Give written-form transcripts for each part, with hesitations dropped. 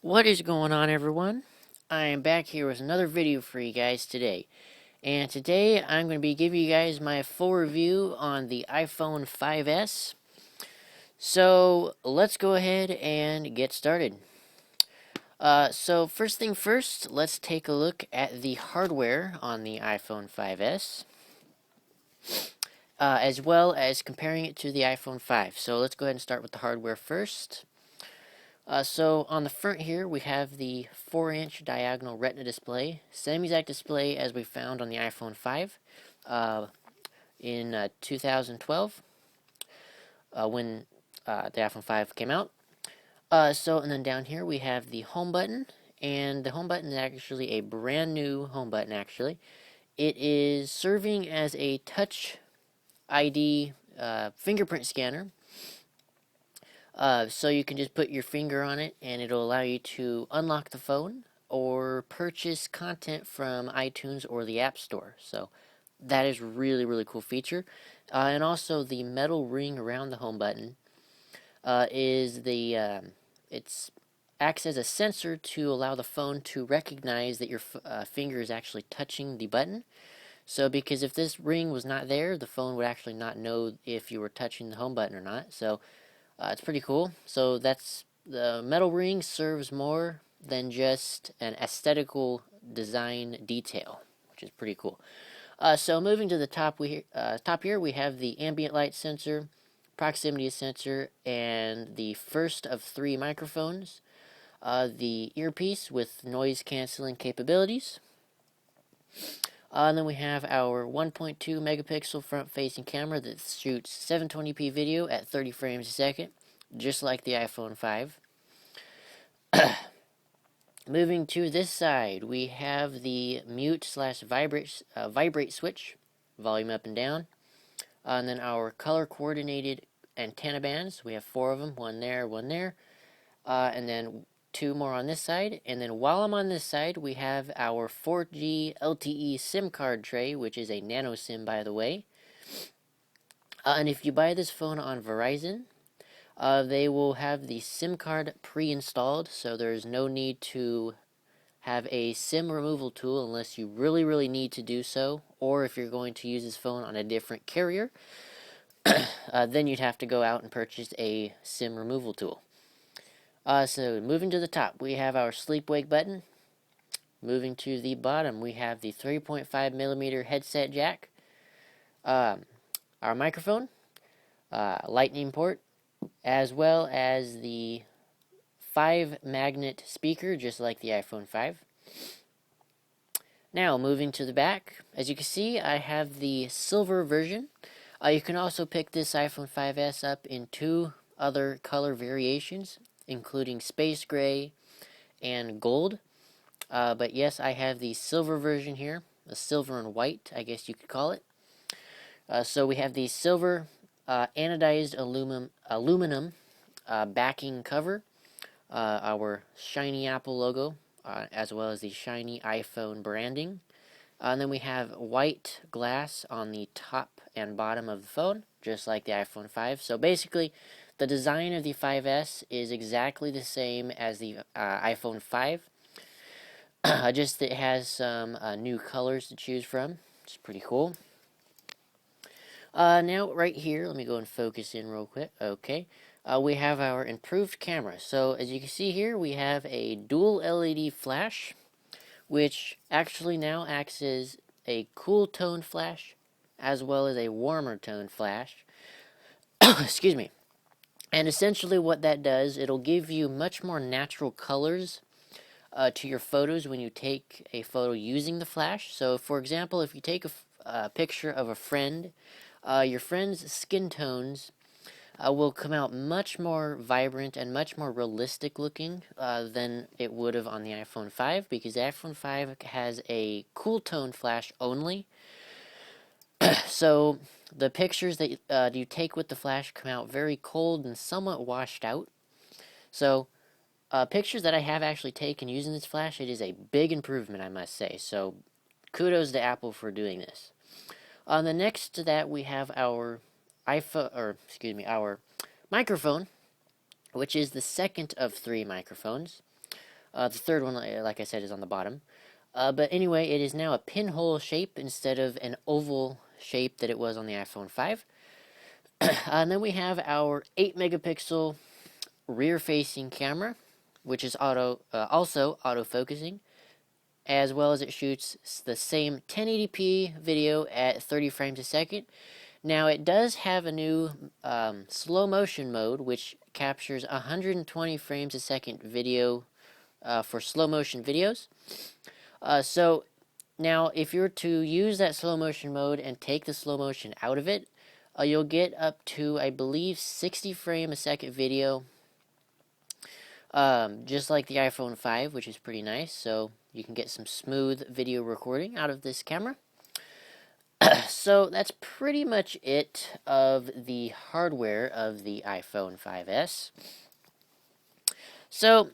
What is going on, everyone? I am back here with another video for you guys today. And today I'm going to be giving you guys my full review on the iPhone 5S. So let's go ahead and get started. So first thing first, let's take a look at the hardware on the iPhone 5S. As well as comparing it to the iPhone 5. So let's go ahead and start with the hardware first. So on the front here, we have the 4-inch diagonal Retina display, same exact display as we found on the iPhone 5 in 2012 when the iPhone 5 came out. And then down here we have the home button, and the home button is actually a brand new home button. Actually, it is serving as a Touch ID fingerprint scanner. So you can just put your finger on it and it'll allow you to unlock the phone or purchase content from iTunes or the App Store. So that is really cool feature. And also the metal ring around the home button is it's acts as a sensor to allow the phone to recognize that your finger is actually touching the button. So because if this ring was not there, the phone would actually not know if you were touching the home button or not. So it's pretty cool. So the metal ring serves more than just an aesthetical design detail, which is pretty cool. So moving to the top, top here we have the ambient light sensor, proximity sensor, and the first of 3 microphones. The earpiece with noise canceling capabilities. And then we have our 1.2 megapixel front-facing camera that shoots 720p video at 30 frames a second, just like the iPhone 5. Moving to this side, we have the mute/vibrate switch, volume up and down. And then our color-coordinated antenna bands. We have 4 of them, one there, one there. And then 2 more on this side. And then while I'm on this side, we have our 4G LTE SIM card tray, which is a nano SIM, by the way. And if you buy this phone on Verizon, they will have the SIM card pre-installed, so there's no need to have a SIM removal tool unless you really need to do so, or if you're going to use this phone on a different carrier, then you'd have to go out and purchase a SIM removal tool. So moving to the top, we have our sleep-wake button. Moving to the bottom, we have the 3.5mm headset jack, our microphone, lightning port, as well as the 5-magnet speaker, just like the iPhone 5. Now, moving to the back, as you can see, I have the silver version. You can also pick this iPhone 5S up in 2 other color variations, including space gray and gold. But yes, I have the silver version here, the silver and white, I guess you could call it. So we have the silver anodized aluminum backing cover, our shiny Apple logo, as well as the shiny iPhone branding. And then we have white glass on the top and bottom of the phone, just like the iPhone 5. So basically, the design of the 5S is exactly the same as the iPhone 5. Just it has some new colors to choose from. It's pretty cool. Now, right here, let me go and focus in real quick. Okay. We have our improved camera. So, as you can see here, we have a dual LED flash, which actually now acts as a cool tone flash, as well as a warmer tone flash. Excuse me. And essentially what that does, it'll give you much more natural colors to your photos when you take a photo using the flash. So, for example, if you take a picture of a friend, your friend's skin tones will come out much more vibrant and much more realistic looking than it would have on the iPhone 5, because the iPhone 5 has a cool tone flash only. So the pictures that you take with the flash come out very cold and somewhat washed out. So pictures that I have actually taken using this flash, it is a big improvement, I must say. So kudos to Apple for doing this. On the next to that, we have our our microphone, which is the second of 3 microphones. The third one, like I said, is on the bottom. But anyway, it is now a pinhole shape instead of an oval shape that it was on the iPhone 5. And then we have our 8 megapixel rear facing camera, which is also auto focusing, as well as it shoots the same 1080p video at 30 frames a second. Now, it does have a new slow motion mode, which captures 120 frames a second video for slow motion videos. So now, if you're to use that slow motion mode and take the slow motion out of it, you'll get up to, I believe, 60 frame a second video, just like the iPhone 5, which is pretty nice. So you can get some smooth video recording out of this camera. So that's pretty much it of the hardware of the iPhone 5S. So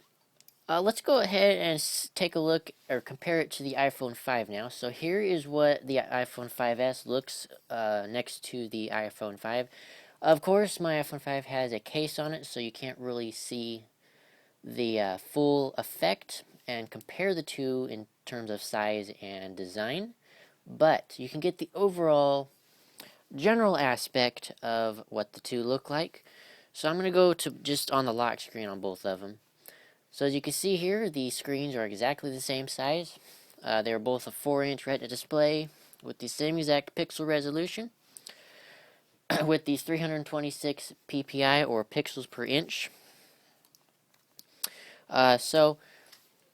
let's go ahead and take a look or compare it to the iPhone 5 now. So here is what the iPhone 5S looks next to the iPhone 5. Of course, my iPhone 5 has a case on it, so you can't really see the full effect and compare the two in terms of size and design. But you can get the overall general aspect of what the two look like. So I'm going to go to just on the lock screen on both of them. So as you can see here, the screens are exactly the same size. They're both a 4-inch Retina display with the same exact pixel resolution with these 326 ppi or pixels per inch. So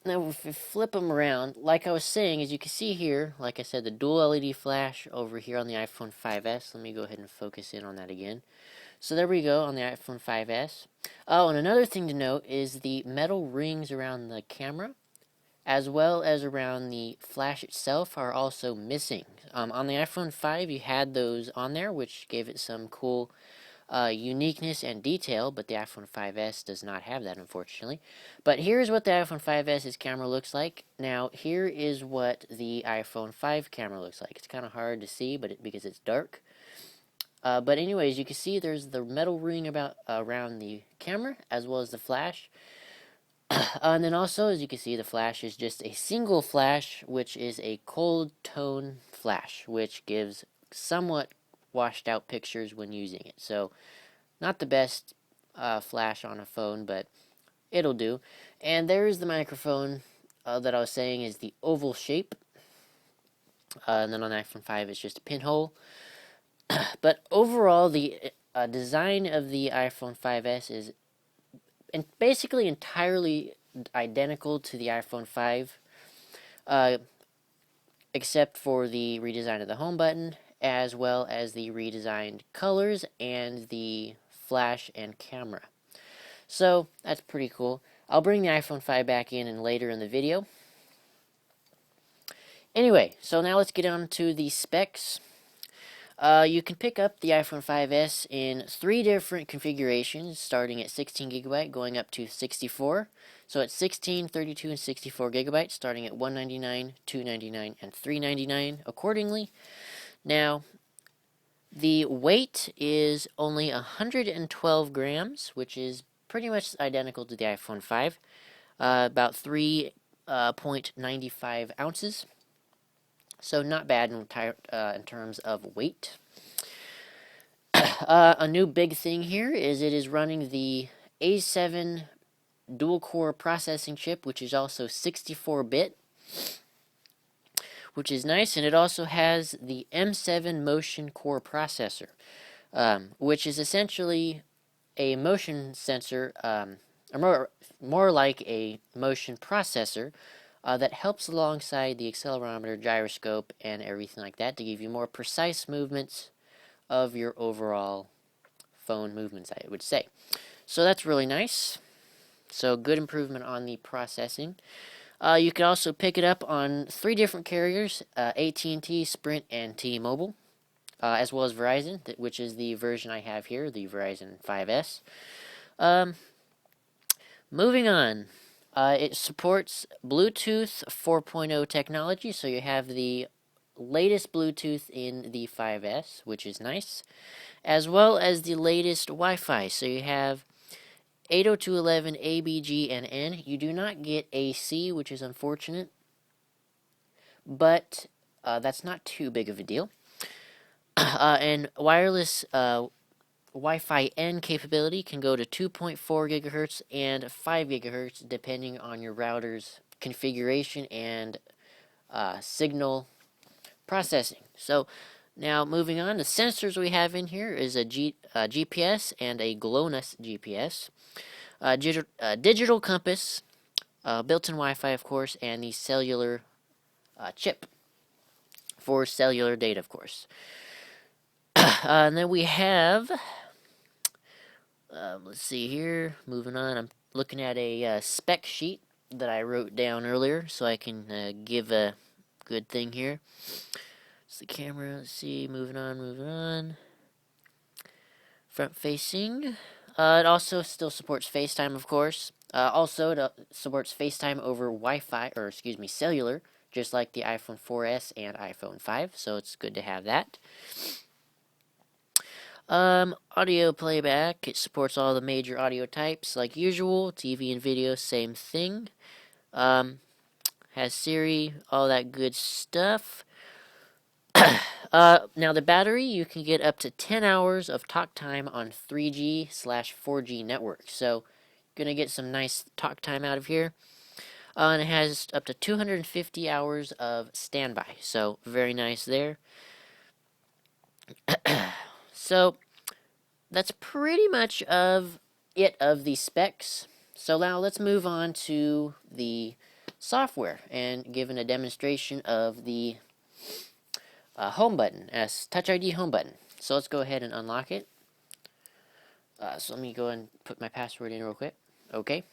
now if we flip them around, like I was saying, as you can see here, like I said, the dual LED flash over here on the iPhone 5S. Let me go ahead and focus in on that again. So there we go on the iPhone 5S. Oh, and another thing to note is the metal rings around the camera, as well as around the flash itself, are also missing. On the iPhone 5, you had those on there, which gave it some cool uniqueness and detail, but the iPhone 5S does not have that, unfortunately. But here's what the iPhone 5S's camera looks like. Now, here is what the iPhone 5 camera looks like. It's kind of hard to see, because it's dark. But anyways, you can see there's the metal ring around the camera, as well as the flash. And then also, as you can see, the flash is just a single flash, which is a cold tone flash, which gives somewhat washed out pictures when using it. So, not the best flash on a phone, but it'll do. And there's the microphone that I was saying is the oval shape. And then on the iPhone 5, it's just a pinhole. But overall, the design of the iPhone 5S is basically entirely identical to the iPhone 5, except for the redesign of the home button, as well as the redesigned colors and the flash and camera. So that's pretty cool. I'll bring the iPhone 5 back in later in the video. Anyway, so now let's get on to the specs. You can pick up the iPhone 5S in 3 different configurations, starting at 16 gigabyte, going up to 64. So it's 16, 32, and 64 gigabytes, starting at $199, $299, and $399 accordingly. Now, the weight is only 112 grams, which is pretty much identical to the iPhone 5, about 3.95 ounces. So not bad in terms of weight. A new big thing here is it is running the A7 dual-core processing chip, which is also 64-bit, which is nice, and it also has the M7 motion core processor, which is essentially a motion sensor, or more like a motion processor, that helps alongside the accelerometer, gyroscope, and everything like that to give you more precise movements of your overall phone movements, I would say. So that's really nice. So good improvement on the processing. You can also pick it up on 3 different carriers, AT&T, Sprint, and T-Mobile, as well as Verizon, which is the version I have here, the Verizon 5S. Moving on. It supports Bluetooth 4.0 technology, so you have the latest Bluetooth in the 5S, which is nice, as well as the latest Wi-Fi. So you have 802.11 A, B, G, and N. You do not get AC, which is unfortunate, but that's not too big of a deal. And wireless Wi-Fi N capability can go to 2.4 gigahertz and 5 gigahertz depending on your router's configuration and signal processing. So now moving on, the sensors we have in here is a GPS and a GLONASS GPS, digital compass, built-in Wi-Fi of course, and the cellular chip for cellular data of course. And then we have, let's see here, moving on, I'm looking at a spec sheet that I wrote down earlier so I can give a good thing here. It's the camera, let's see, moving on. Front facing. It also still supports FaceTime, of course. Also, it supports FaceTime over Wi-Fi, or excuse me, cellular, just like the iPhone 4S and iPhone 5, so it's good to have that. Audio playback, it supports all the major audio types like usual. TV and video, same thing. Has Siri, all that good stuff. Now the battery, you can get up to 10 hours of talk time on 3G/4G network. So, gonna get some nice talk time out of here. And it has up to 250 hours of standby. So, very nice there. So, that's pretty much of the specs. So now let's move on to the software and give a demonstration of the home button, as Touch ID home button. So let's go ahead and unlock it. So let me go and put my password in real quick. Okay.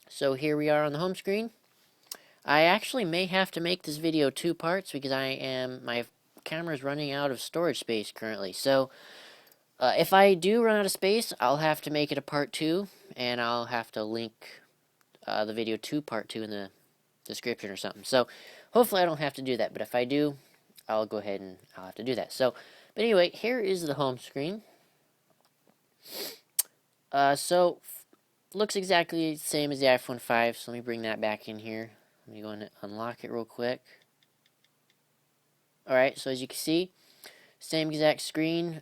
So here we are on the home screen. I actually may have to make this video 2 parts because my camera's running out of storage space currently. So if I do run out of space, I'll have to make it a part 2, and I'll have to link the video to part 2 in the description or something. So hopefully I don't have to do that, but if I do, I'll go ahead and I'll have to do that. So, but anyway, here is the home screen. Looks exactly the same as the iPhone 5, so let me bring that back in here. Let me go and unlock it real quick. Alright, so as you can see, same exact screen,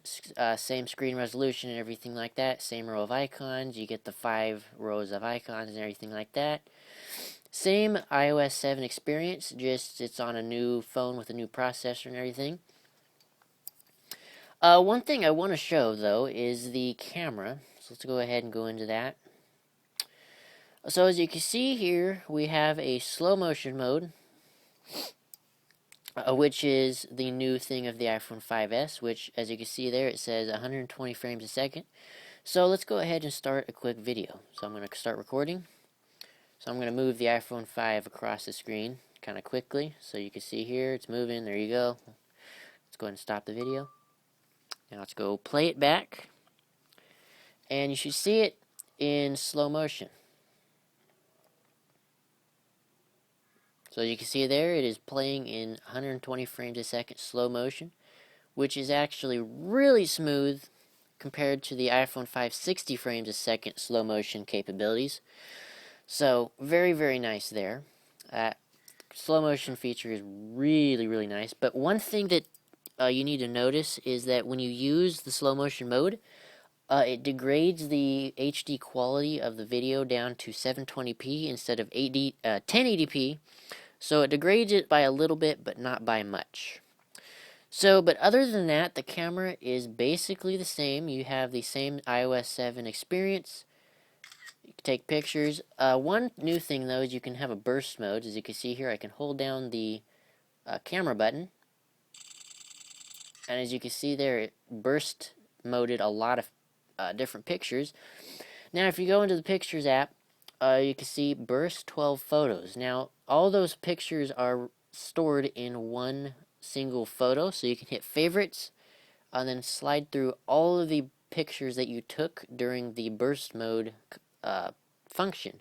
same screen resolution and everything like that. Same row of icons. You get the 5 rows of icons and everything like that. Same iOS 7 experience, just it's on a new phone with a new processor and everything. One thing I want to show, though, is the camera. So let's go ahead and go into that. So as you can see here, we have a slow motion mode, which is the new thing of the iPhone 5S, which, as you can see there, it says 120 frames a second. So let's go ahead and start a quick video. So I'm going to start recording. So I'm going to move the iPhone 5 across the screen kind of quickly. So you can see here, it's moving. There you go. Let's go ahead and stop the video. Now let's go play it back. And you should see it in slow motion. So you can see there, it is playing in 120 frames a second slow motion, which is actually really smooth compared to the iPhone 5 60 frames a second slow motion capabilities. So very, very nice there. Slow motion feature is really, really nice. But one thing that you need to notice is that when you use the slow motion mode, it degrades the HD quality of the video down to 720p instead of 1080p. So it degrades it by a little bit, but not by much. So, but other than that, the camera is basically the same. You have the same iOS 7 experience. You can take pictures. One new thing, though, is you can have a burst mode. As you can see here, I can hold down the camera button. And as you can see there, it burst moded a lot of different pictures. Now, if you go into the Pictures app, you can see burst 12 photos. Now, all those pictures are stored in one single photo, so you can hit favorites and then slide through all of the pictures that you took during the burst mode function,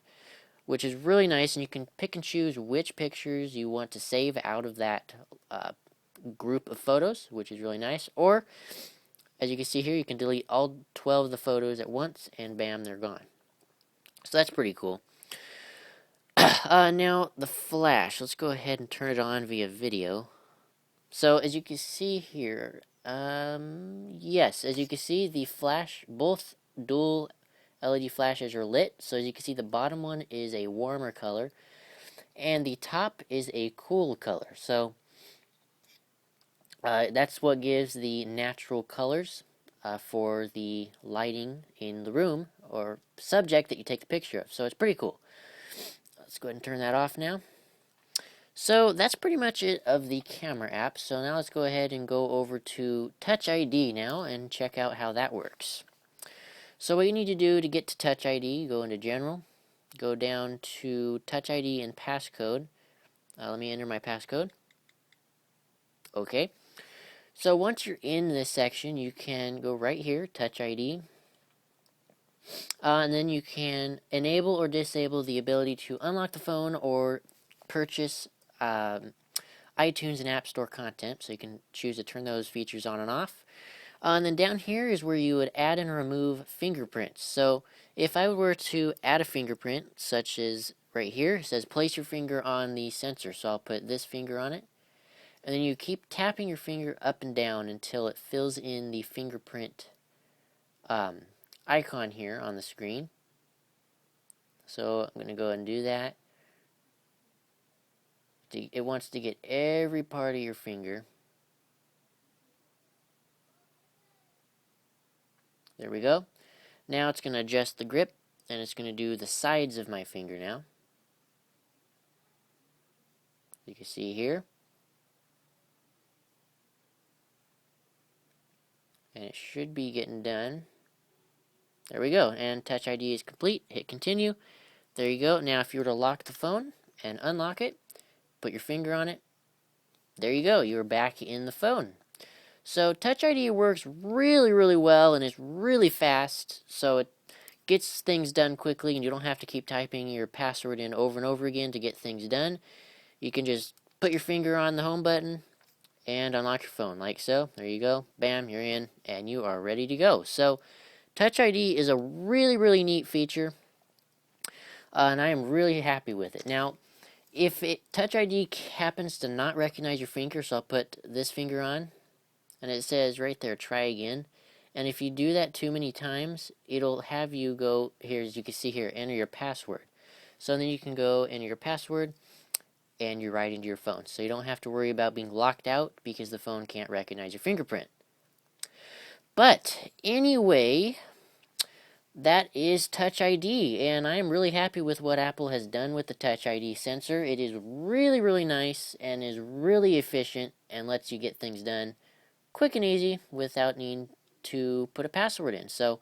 which is really nice, and you can pick and choose which pictures you want to save out of that group of photos, which is really nice. Or As you can see here, you can delete all 12 of the photos at once, and bam, they're gone. So that's pretty cool. Now, the flash. Let's go ahead and turn it on via video. So, as you can see here, yes, as you can see, the flash, both dual LED flashes are lit. So, as you can see, the bottom one is a warmer color, and the top is a cool color. So, that's what gives the natural colors for the lighting in the room or subject that you take the picture of. So, it's pretty cool. Let's go ahead and turn that off now. So that's pretty much it of the camera app. So now let's go ahead and go over to Touch ID now and check out how that works. So what you need to do to get to Touch ID, go into General, go down to Touch ID and Passcode. Let me enter my passcode. Okay. So once you're in this section, you can go right here, Touch ID. And then you can enable or disable the ability to unlock the phone or purchase iTunes and App Store content, so you can choose to turn those features on and off. And then down here is where you would add and remove fingerprints. So if I were to add a fingerprint, such as right here, it says place your finger on the sensor. So I'll put this finger on it. And then you keep tapping your finger up and down until it fills in the fingerprint icon here on the screen. So I'm going to go ahead and do that. It wants to get every part of your finger. There we go. Now it's going to adjust the grip, and it's going to do the sides of my finger now. You can see here. And it should be getting done. There we go. And Touch ID is complete. Hit continue. There you go. Now if you were to lock the phone and unlock it, put your finger on it. There you go. You're back in the phone. So Touch ID works really, really well, and it's really fast. So it gets things done quickly, and you don't have to keep typing your password in over and over again to get things done. You can just put your finger on the home button and unlock your phone like so. There you go. Bam, you're in, and you are ready to go. So Touch ID is a really, really neat feature, and I am really happy with it. Now, if Touch ID happens to not recognize your finger, so I'll put this finger on, and it says right there, try again. And if you do that too many times, it'll have you go, here as you can see here, enter your password. So then you can go enter your password, and you're right into your phone. So you don't have to worry about being locked out because the phone can't recognize your fingerprint. But anyway, that is Touch ID, and I am really happy with what Apple has done with the Touch ID sensor. It is really, really nice and is really efficient and lets you get things done quick and easy without needing to put a password in. So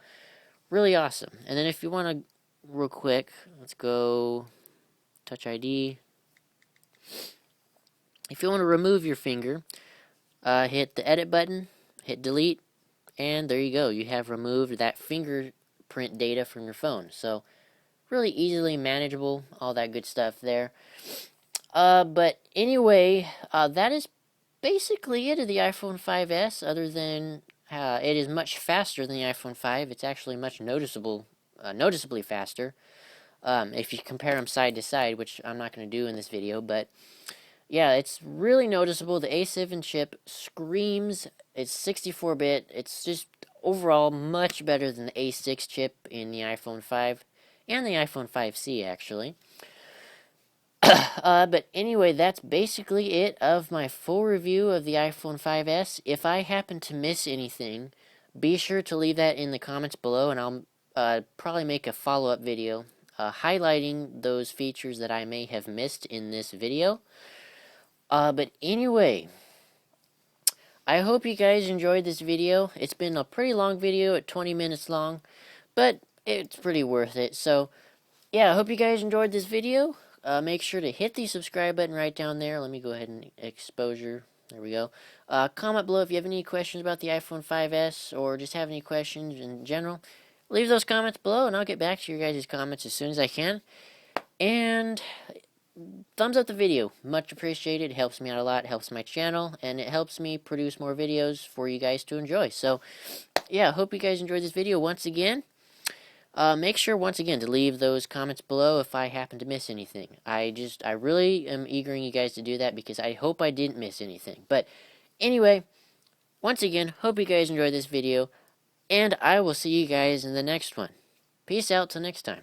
really awesome. And then if you want to, real quick, let's go Touch ID. If you want to remove your finger, hit the edit button, hit delete, and there you go. You have removed that fingerprint data from your phone. So really easily manageable, all that good stuff there. But anyway, that is basically it of the iPhone 5S, other than it is much faster than the iPhone 5. It's actually much noticeably faster if you compare them side to side, which I'm not going to do in this video. But yeah, it's really noticeable. The A7 chip screams. It's 64-bit. It's just overall much better than the A6 chip in the iPhone 5 and the iPhone 5C, actually. But anyway, that's basically it of my full review of the iPhone 5S. If I happen to miss anything, be sure to leave that in the comments below, and I'll probably make a follow-up video highlighting those features that I may have missed in this video. But anyway, I hope you guys enjoyed this video. It's been a pretty long video at 20 minutes long, but it's pretty worth it. So, yeah, I hope you guys enjoyed this video. Make sure to hit the subscribe button right down there. Let me go ahead and exposure. There we go. Comment below if you have any questions about the iPhone 5S or just have any questions in general. Leave those comments below, and I'll get back to your guys' comments as soon as I can. And thumbs up the video. Much appreciated. It helps me out a lot. It helps my channel. And it helps me produce more videos for you guys to enjoy. So, yeah, I hope you guys enjoyed this video once again. Make sure once again to leave those comments below if I happen to miss anything. I really am eagering you guys to do that because I hope I didn't miss anything. But anyway, once again, hope you guys enjoyed this video, and I will see you guys in the next one. Peace out till next time.